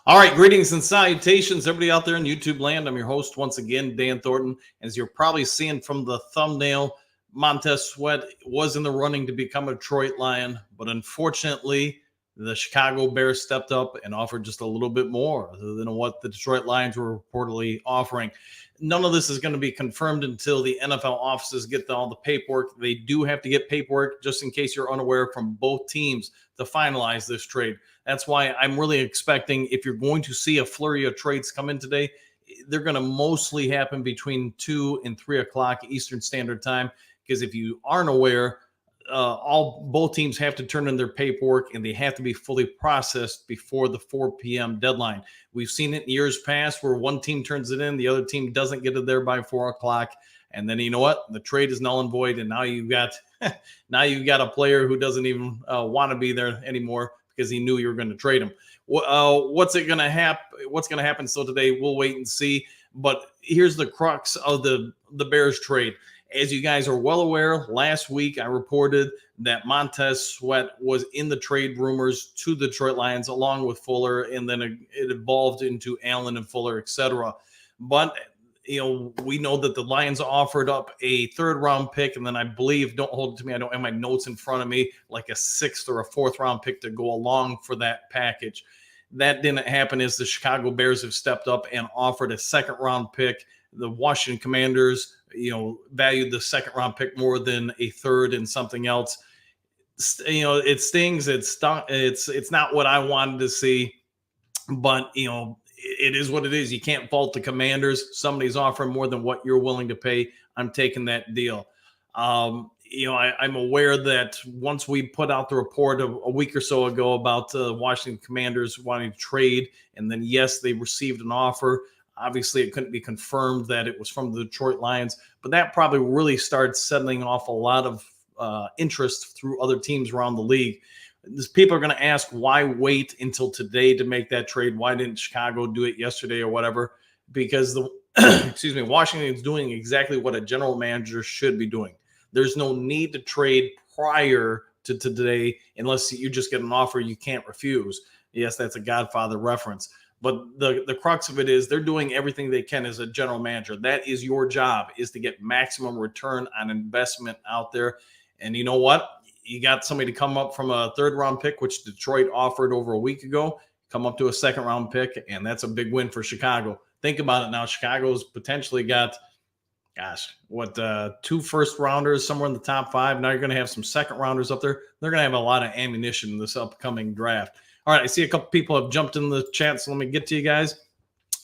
All right, greetings and salutations, everybody out there in YouTube land. I'm your host once again, Dan Thornton. As you're probably seeing from the thumbnail, Montez Sweat was in the running to become a Detroit Lion, but unfortunately, the Chicago Bears stepped up and offered just a little bit more than what the Detroit Lions were reportedly offering. None of this is going to be confirmed until the NFL offices get all the paperwork. They do have to get paperwork, just in case you're unaware, from both teams to finalize this trade. That's why I'm really expecting, if you're going to see a flurry of trades come in today, they're going to mostly happen between 2 and 3 o'clock Eastern Standard Time. Because if you aren't aware, both teams have to turn in their paperwork and they have to be fully processed before the 4 p.m. deadline. We've seen it in years past where one team turns it in, the other team doesn't get it there by 4 o'clock. And then you know what? The trade is null and void, and now you've got a player who doesn't even want to be there anymore because he knew you were going to trade him. What's going to happen? So today we'll wait and see. But here's the crux of the Bears trade. As you guys are well aware, last week I reported that Montez Sweat was in the trade rumors to the Detroit Lions along with Fuller, and then it evolved into Allen and Fuller, etc. But we know that the Lions offered up a third-round pick, and then I believe, don't hold it to me, I don't have my notes in front of me, like a sixth or a fourth-round pick to go along for that package. That didn't happen as the Chicago Bears have stepped up and offered a second-round pick. The Washington Commanders, valued the second-round pick more than a third and something else. It stings. It's not what I wanted to see, but it is what it is. You can't fault the Commanders. Somebody's offering more than what you're willing to pay. I'm taking that deal. I'm aware that once we put out the report a week or so ago about the Washington Commanders wanting to trade, and then, yes, they received an offer. Obviously, it couldn't be confirmed that it was from the Detroit Lions, but that probably really started settling off a lot of interest through other teams around the league. People are going to ask, why wait until today to make that trade? Why didn't Chicago do it yesterday or whatever? Because Washington is doing exactly what a general manager should be doing. There's no need to trade prior to today unless you just get an offer you can't refuse. Yes, that's a Godfather reference. But the crux of it is they're doing everything they can as a general manager. That is your job, is to get maximum return on investment out there. And you know what? You got somebody to come up from a third-round pick, which Detroit offered over a week ago, come up to a second-round pick, and that's a big win for Chicago. Think about it now. Chicago's potentially got, two first-rounders somewhere in the top 5. Now you're going to have some second-rounders up there. They're going to have a lot of ammunition in this upcoming draft. All right, I see a couple people have jumped in the chat, so let me get to you guys.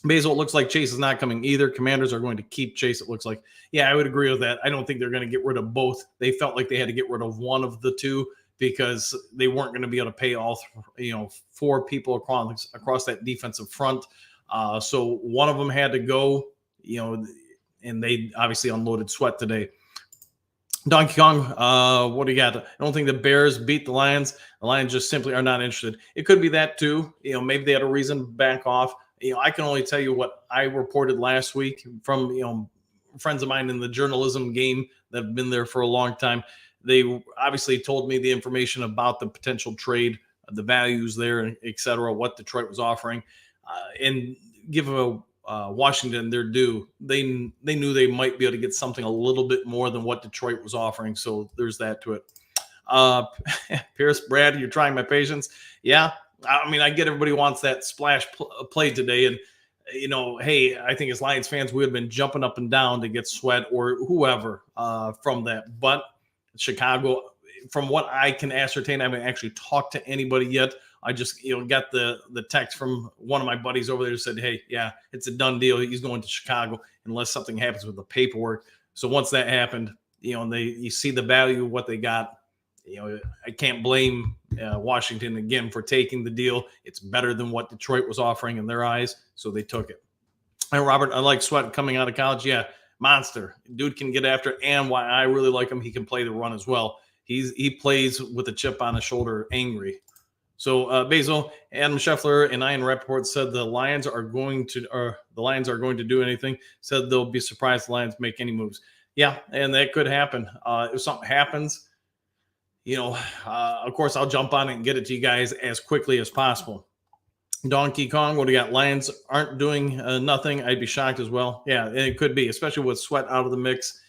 Basil, it looks like Chase is not coming either. Commanders are going to keep Chase, it looks like. Yeah, I would agree with that. I don't think they're going to get rid of both. They felt like they had to get rid of one of the two because they weren't going to be able to pay all 4 people across that defensive front. So one of them had to go, and they obviously unloaded Sweat today. Donkey Kong, what do you got? I don't think the Bears beat the Lions. The Lions just simply are not interested. It could be that too. Maybe they had a reason to back off. I can only tell you what I reported last week from, friends of mine in the journalism game that have been there for a long time. They obviously told me the information about the potential trade, the values there, et cetera, what Detroit was offering. And give Washington their due. They knew they might be able to get something a little bit more than what Detroit was offering. So there's that to it. Pierce, Brad, you're trying my patience. Yeah. I mean, I get everybody wants that splash play today. And, hey, I think as Lions fans, we would have been jumping up and down to get Sweat or whoever from that. But Chicago, from what I can ascertain, I haven't actually talked to anybody yet. I just, got the text from one of my buddies over there who said, hey, yeah, it's a done deal. He's going to Chicago unless something happens with the paperwork. So once that happened, you see the value of what they got. I can't blame Washington again for taking the deal. It's better than what Detroit was offering in their eyes, so they took it. And Robert, I like Sweat coming out of college. Yeah, monster. Dude can get after it, and why I really like him, he can play the run as well. He plays with a chip on his shoulder, angry. So Basil, Adam Scheffler, and Ian Rappaport said the Lions are going to do anything. Said they'll be surprised the Lions make any moves. Yeah, and that could happen. If something happens, of course, I'll jump on it and get it to you guys as quickly as possible. Donkey Kong, what do you got? Lions aren't doing nothing. I'd be shocked as well. Yeah, it could be, especially with Sweat out of the mix.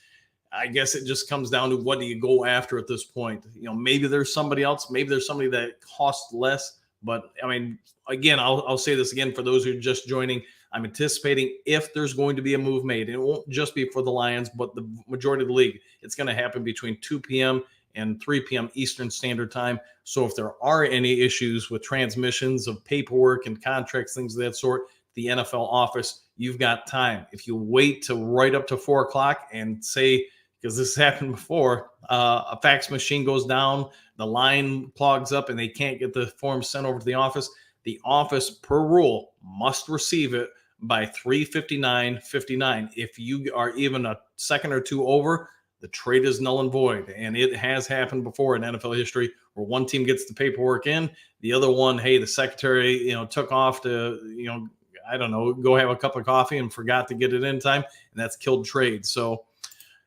I guess it just comes down to what do you go after at this point? Maybe there's somebody else. Maybe there's somebody that costs less. But I mean, again, I'll say this again for those who are just joining. I'm anticipating if there's going to be a move made, and it won't just be for the Lions, but the majority of the league, it's going to happen between 2 p.m. and 3 p.m. Eastern Standard Time. So if there are any issues with transmissions of paperwork and contracts, things of that sort, the NFL office, you've got time. If you wait to right up to 4 o'clock and say, because this happened before, a fax machine goes down, the line clogs up, and they can't get the form sent over to the office per rule must receive it by 3:59:59. If you are even a second or two over, the trade is null and void. And it has happened before in NFL history where one team gets the paperwork in, the other one, hey, the secretary, took off to, I don't know, go have a cup of coffee and forgot to get it in time, and that's killed trade. So,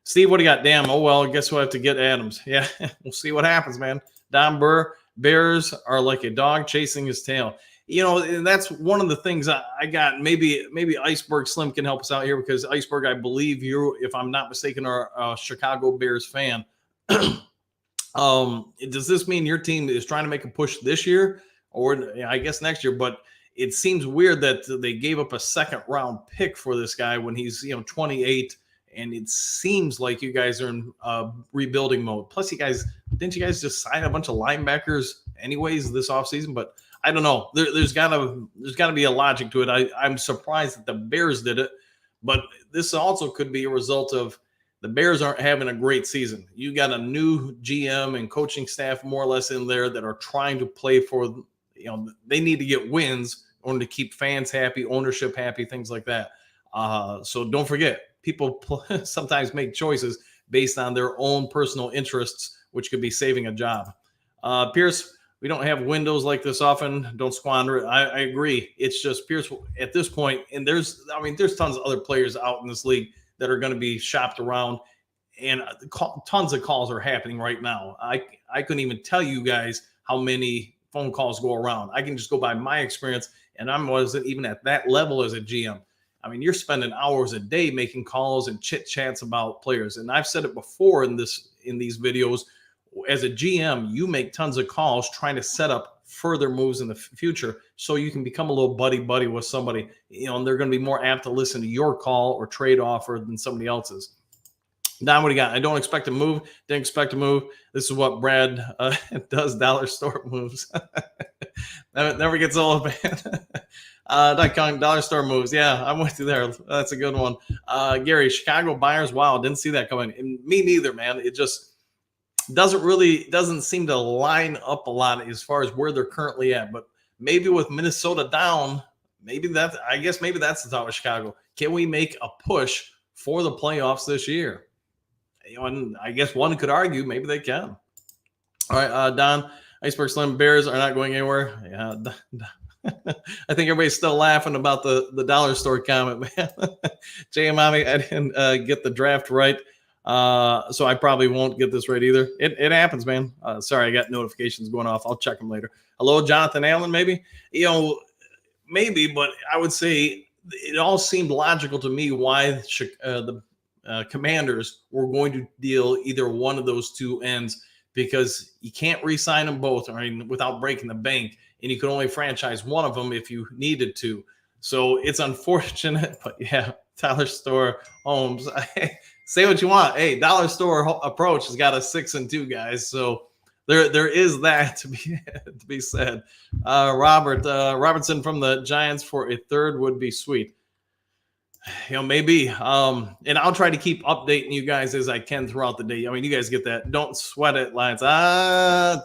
Steve, what do you got? Damn, oh, well, I guess we'll have to get Adams. Yeah, we'll see what happens, man. Don Burr, Bears are like a dog chasing his tail. And that's one of the things I got. Maybe Iceberg Slim can help us out here because Iceberg, I believe you, if I'm not mistaken, are a Chicago Bears fan. Does this mean your team is trying to make a push this year or I guess next year? But it seems weird that they gave up a second round pick for this guy when he's 28. And it seems like you guys are in rebuilding mode. Plus, didn't you guys just sign a bunch of linebackers anyways this offseason? But I don't know. There's gotta be a logic to it. I'm surprised that the Bears did it, but this also could be a result of the Bears aren't having a great season. You got a new GM and coaching staff more or less in there that are trying to play for. They need to get wins in order to keep fans happy, ownership happy, things like that. So don't forget, people sometimes make choices based on their own personal interests, which could be saving a job. Pierce, we don't have windows like this often. Don't squander it. I agree. It's just Pierce at this point, and there's tons of other players out in this league that are going to be shopped around, and tons of calls are happening right now. I couldn't even tell you guys how many phone calls go around. I can just go by my experience, and I wasn't even at that level as a GM. I mean, you're spending hours a day making calls and chit chats about players. And I've said it before in these videos. As a GM, you make tons of calls trying to set up further moves in the future so you can become a little buddy with somebody, and they're going to be more apt to listen to your call or trade offer than somebody else's. Don, what do you got? I don't expect to move. Didn't expect to move. This is what Brad does. Dollar store moves. Never gets old, man. Dollar store moves. Yeah, I'm with you there. That's a good one. Gary, Chicago buyers. Wow, didn't see that coming. And me neither, man. It just doesn't seem to line up a lot as far as where they're currently at. But maybe with Minnesota down, maybe that's the top of Chicago. Can we make a push for the playoffs this year? And I guess one could argue maybe they can. All right, Don, Iceberg Slim, Bears are not going anywhere. Yeah, I think everybody's still laughing about the dollar store comment, man. Jay and Mommy, I didn't get the draft right, so I probably won't get this right either. It happens, man. Sorry, I got notifications going off. I'll check them later. Hello, Jonathan Allen, maybe? Maybe, but I would say it all seemed logical to me why the Commanders were going to deal either one of those two ends, because you can't re-sign them both, without breaking the bank, and you can only franchise one of them if you needed to. So it's unfortunate, but yeah, dollar store homes. Say what you want. Hey, dollar store approach has got a 6-2, guys. So there is that to be said. Robertson from the Giants for a third would be sweet. Maybe. And I'll try to keep updating you guys as I can throughout the day. You guys get that. Don't sweat it, Lions. Pound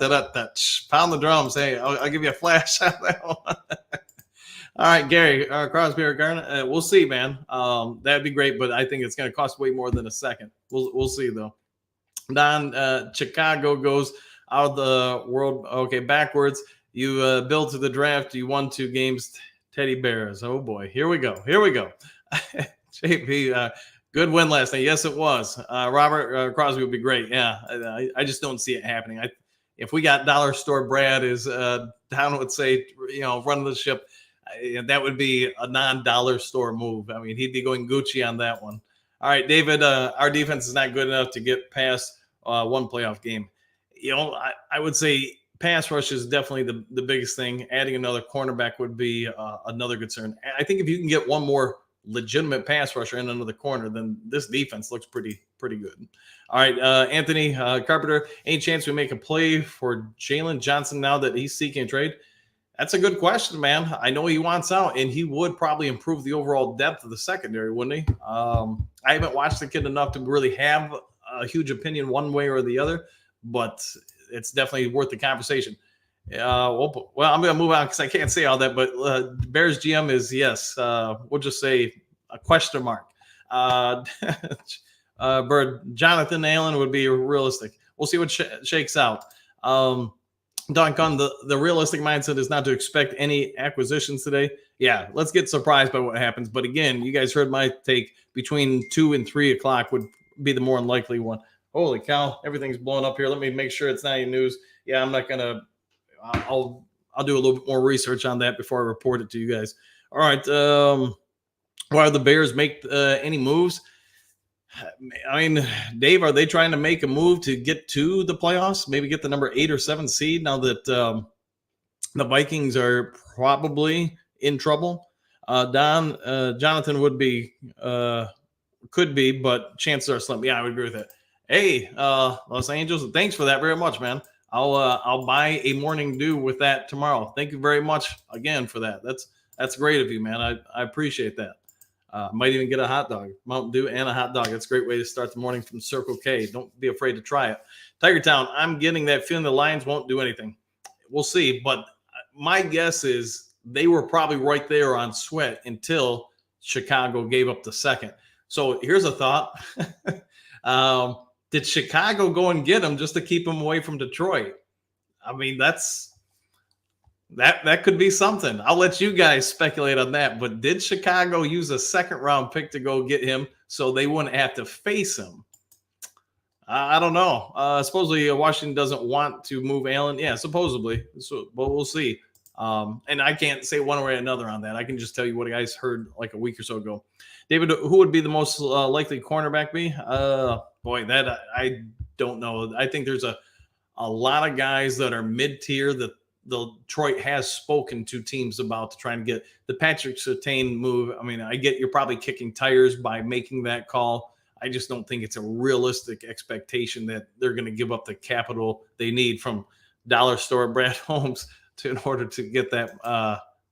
the drums. Hey, I'll give you a flash on that one. All right, Gary, Crosby or Garnett. We'll see, man. That'd be great, but I think it's going to cost way more than a second. We'll see, though. Don, Chicago goes out of the world. Okay, backwards. You built to the draft. You won 2 games. Teddy Bears. Oh, boy. Here we go. JP, good win last night. Yes, it was. Robert Crosby would be great. Yeah, I just don't see it happening. If we got dollar store Brad is down with, say, running the ship, That would be a non-dollar store move. I mean, he'd be going Gucci on that one. All right, David, our defense is not good enough to get past one playoff game. I would say pass rush is definitely the biggest thing. Adding another cornerback would be another concern. I think if you can get one more legitimate pass rusher in another corner, then this defense looks pretty good. All right, Anthony Carpenter, any chance we make a play for Jalen Johnson now that he's seeking a trade? That's a good question, man. I know he wants out, and he would probably improve the overall depth of the secondary, wouldn't he? I haven't watched the kid enough to really have a huge opinion one way or the other, but it's definitely worth the conversation. Well, I'm going to move on because I can't say all that, but Bears GM is yes. We'll just say a question mark. Bird, Jonathan Allen would be realistic. We'll see what shakes out. Don Kahn, the realistic mindset is not to expect any acquisitions today. Yeah, let's get surprised by what happens. But again, you guys heard my take. Between 2 and 3 o'clock would be the more unlikely one. Holy cow, everything's blowing up here. Let me make sure it's not any news. Yeah, I'm not going to – I'll do a little bit more research on that before I report it to you guys. All right, why the Bears make any moves? I mean, Dave, are they trying to make a move to get to the playoffs? Maybe get the number 8 or 7 seed now that the Vikings are probably in trouble? Jonathan would be, could be, but chances are slim. Yeah, I would agree with that. Hey, Los Angeles, thanks for that very much, man. I'll buy a morning dew with that tomorrow. Thank you very much again for that. That's great of you, man. I appreciate that. Might even get a hot dog, Mountain Dew and a hot dog. That's a great way to start the morning from Circle K. Don't be afraid to try it. Tiger Town, I'm getting that feeling the Lions won't do anything. We'll see. But my guess is they were probably right there on Sweat until Chicago gave up the second. So here's a thought. Did Chicago go and get him just to keep him away from Detroit? I mean, that could be something. I'll let you guys speculate on that. But did Chicago use a second-round pick to go get him so they wouldn't have to face him? I don't know. Supposedly Washington doesn't want to move Allen. Yeah, supposedly. So, but we'll see. And I can't say one way or another on that. I can just tell you what you guys heard like a week or so ago. David, who would be the most likely cornerback be? Boy, that I don't know. I think there's a lot of guys that are mid-tier that Detroit has spoken to teams about to try and get the Patrick Surtain move. I mean, I get you're probably kicking tires by making that call. I just don't think it's a realistic expectation that they're going to give up the capital they need from dollar store Brad Holmes in order to get that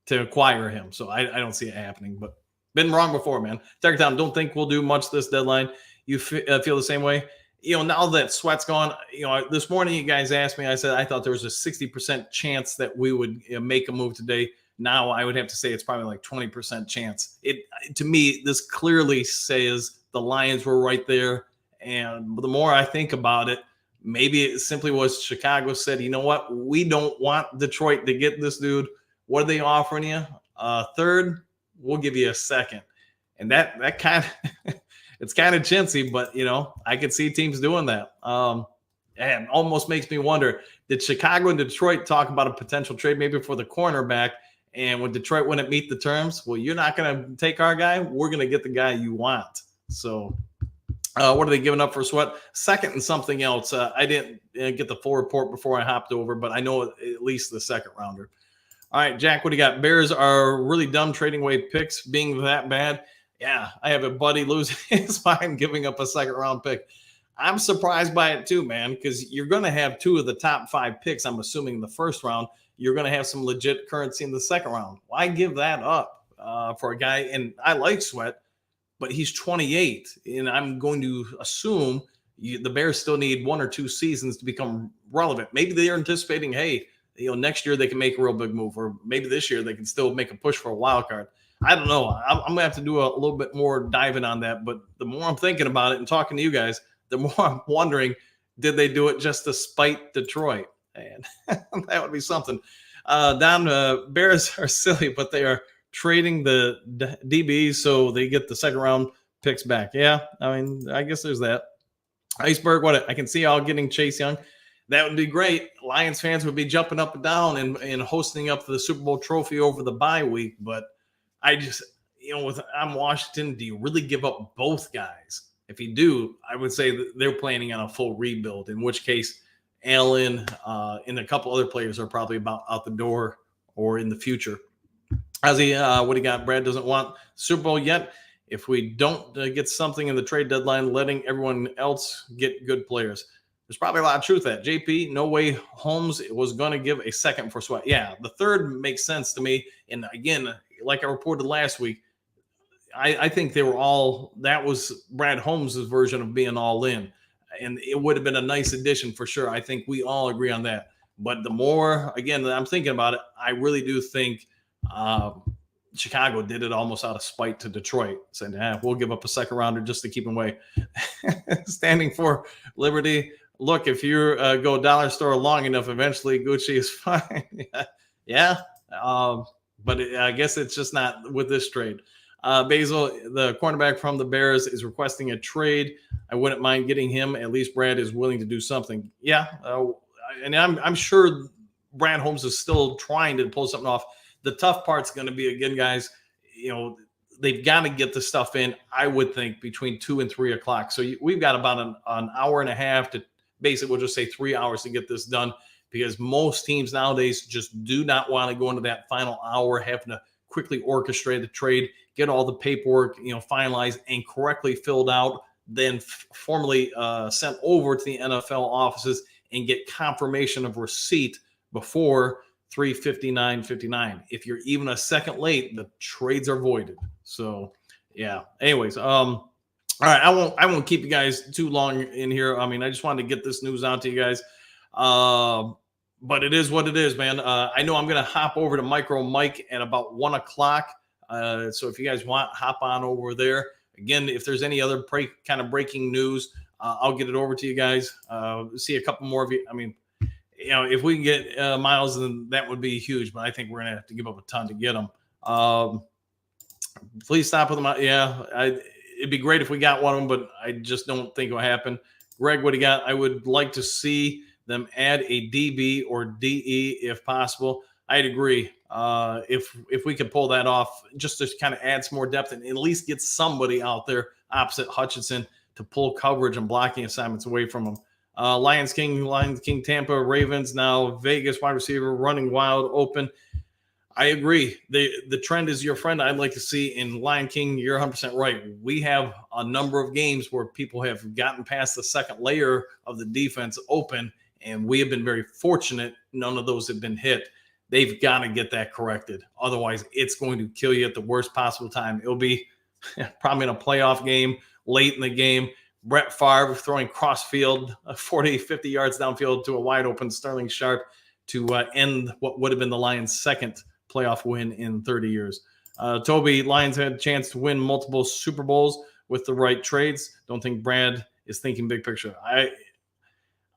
to acquire him. So I don't see it happening, but been wrong before, man. Tiger Town, don't think we'll do much this deadline. You feel the same way? Now that Sweat's gone, this morning you guys asked me, I said I thought there was a 60% chance that we would make a move today. Now I would have to say it's probably like 20% chance. To me, this clearly says the Lions were right there. And the more I think about it, maybe it simply was Chicago said, you know what? We don't want Detroit to get this dude. What are they offering you? Third, we'll give you a second. And that kind of it's kind of chintzy, but I could see teams doing that. And almost makes me wonder, did Chicago and Detroit talk about a potential trade maybe for the cornerback? And when Detroit wouldn't meet the terms, well, you're not going to take our guy. We're going to get the guy you want. So what are they giving up for Sweat? Second and something else. I didn't get the full report before I hopped over, but I know at least the second rounder. All right, Jack, what do you got? Bears are really dumb trading away picks being that bad. Yeah, I have a buddy losing his mind giving up a second-round pick. I'm surprised by it too, man, because you're going to have 2 of the top 5 picks, I'm assuming, in the first round. You're going to have some legit currency in the second round. Why give that up for a guy? And I like Sweat, but he's 28, and I'm going to assume the Bears still need 1 or 2 seasons to become relevant. Maybe they're anticipating, hey, next year they can make a real big move, or maybe this year they can still make a push for a wild card. I don't know. I'm going to have to do a little bit more diving on that. But the more I'm thinking about it and talking to you guys, the more I'm wondering, did they do it just to spite Detroit? And that would be something. Bears are silly, but they are trading the DBs so they get the second round picks back. Yeah, I mean, I guess there's that. Iceberg, I can see y'all getting Chase Young. that would be great. Lions fans would be jumping up and down and hosting up the Super Bowl trophy over the bye week. But I just, I'm Washington. Do you really give up both guys? If you do, I would say that they're planning on a full rebuild, in which case Allen and a couple other players are probably about out the door or in the future. What do you got? Brad doesn't want Super Bowl yet. If we don't get something in the trade deadline, letting everyone else get good players. There's probably a lot of truth to that. JP, no way Holmes was going to give a second for Sweat. Yeah, the third makes sense to me. And again, like I reported last week, I think they were all, that was Brad Holmes' version of being all in. And it would have been a nice addition for sure. I think we all agree on that. But the more, again, that I'm thinking about it, I really do think Chicago did it almost out of spite to Detroit, saying, we'll give up a second rounder just to keep him away. Standing for liberty. Look, if you go dollar store long enough, eventually Gucci is fine. Yeah. But I guess it's just not with this trade. Basil, the cornerback from the Bears, is requesting a trade. I wouldn't mind getting him. At least Brad is willing to do something. Yeah. And I'm sure Brad Holmes is still trying to pull something off. The tough part's going to be, again, guys, they've got to get the stuff in, I would think, between 2 and 3 o'clock. So we've got about an hour and a half to basically, we'll just say 3 hours to get this done, because most teams nowadays just do not want to go into that final hour having to quickly orchestrate the trade, get all the paperwork, finalized and correctly filled out, then formally sent over to the NFL offices and get confirmation of receipt before 3:59:59. If you're even a second late, the trades are voided. So, yeah. Anyways, all right, I won't keep you guys too long in here. I mean, I just wanted to get this news out to you guys. But it is what it is, man. I know I'm going to hop over to Micro Mike at about 1 o'clock. So if you guys want, hop on over there. Again, if there's any other kind of breaking news, I'll get it over to you guys. See a couple more of you. I mean, if we can get Miles, then that would be huge. But I think we're going to have to give up a ton to get them. Please stop with them. Yeah, it'd be great if we got one of them, but I just don't think it'll happen. Greg, what do you got? I would like to see them add a DB or DE if possible. I'd agree. If we could pull that off, just to kind of add some more depth and at least get somebody out there opposite Hutchinson to pull coverage and blocking assignments away from them. Lions King, Tampa, Ravens, now Vegas wide receiver running wild open. I agree. The trend is your friend. I'd like to see in Lion King. You're 100% right. We have a number of games where people have gotten past the second layer of the defense open, and we have been very fortunate. None of those have been hit. They've got to get that corrected. Otherwise, it's going to kill you at the worst possible time. It'll be probably in a playoff game, late in the game. Brett Favre throwing crossfield 40, 50 yards downfield to a wide open Sterling Sharp to end what would have been the Lions' second playoff win in 30 years. Toby, Lions had a chance to win multiple Super Bowls with the right trades. Don't think Brad is thinking big picture.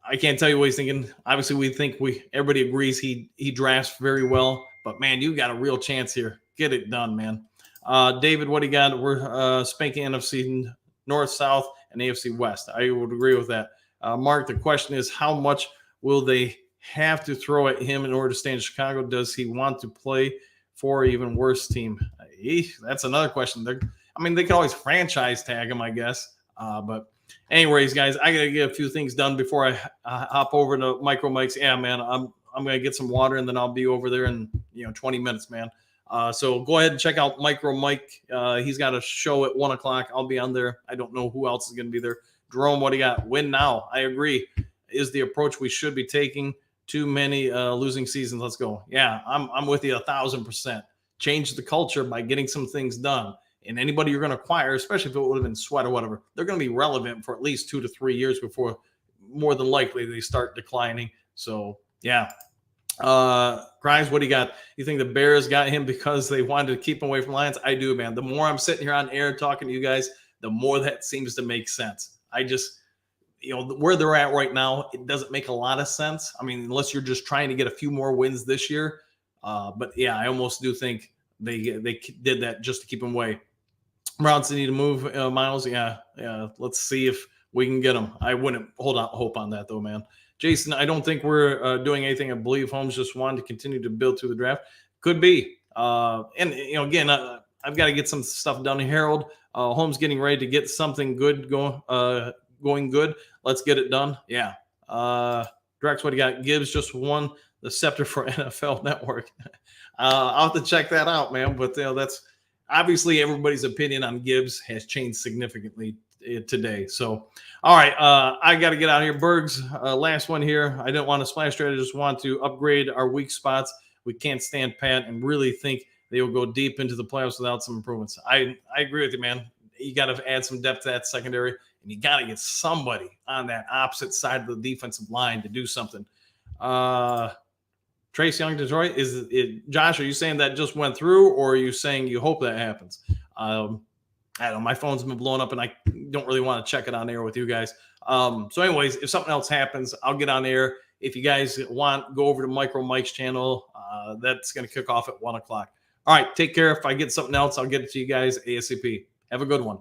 I can't tell you what he's thinking. Obviously, we think everybody agrees he drafts very well. But, man, you got a real chance here. Get it done, man. David, what do you got? We're spanking NFC North, South, and AFC West. I would agree with that. Mark, the question is, how much will they have to throw at him in order to stay in Chicago? Does he want to play for an even worse team? That's another question. They could always franchise tag him, I guess. But anyways, guys, I got to get a few things done before I hop over to Micro Mike's. Yeah, man, I'm going to get some water, and then I'll be over there in 20 minutes, man. So go ahead and check out Micro Mike. He's got a show at 1 o'clock. I'll be on there. I don't know who else is going to be there. Jerome, what do you got? Win now. I agree. Is the approach we should be taking. Too many losing seasons. Let's go. Yeah, I'm with you 1,000%. Change the culture by getting some things done. And anybody you're going to acquire, especially if it would have been Sweat or whatever, they're going to be relevant for at least 2 to 3 years before, more than likely, they start declining. So, yeah. Grimes, what do you got? You think the Bears got him because they wanted to keep him away from Lions? I do, man. The more I'm sitting here on air talking to you guys, the more that seems to make sense. I just, where they're at right now, it doesn't make a lot of sense. I mean, unless you're just trying to get a few more wins this year. But yeah, I almost do think they did that just to keep him away. Browns need to move Miles. Yeah. Let's see if we can get him. I wouldn't hold out hope on that though, man. Jason, I don't think we're doing anything. I believe Holmes just wanted to continue to build through the draft. Could be. And, again, I've got to get some stuff done. Harold, Holmes getting ready to get something good going good. Let's get it done. Yeah. Drex, what do you got? Gibbs just won the scepter for NFL Network. I'll have to check that out, man. But that's obviously everybody's opinion on Gibbs has changed significantly today. So, all right, I got to get out of here. Bergs, last one here. I didn't want to splash trade. I just want to upgrade our weak spots. We can't stand pat and really think they will go deep into the playoffs without some improvements. I agree with you, man. You got to add some depth to that secondary, and you got to get somebody on that opposite side of the defensive line to do something. Trace Young, Detroit, is it? Josh, are you saying that just went through, or are you saying you hope that happens? I don't know. My phone's been blowing up, and I don't really want to check it on air with you guys. So anyways, if something else happens, I'll get on air. If you guys want, go over to Micro Mike's channel. That's going to kick off at 1 o'clock. All right, take care. If I get something else, I'll get it to you guys ASAP. Have a good one.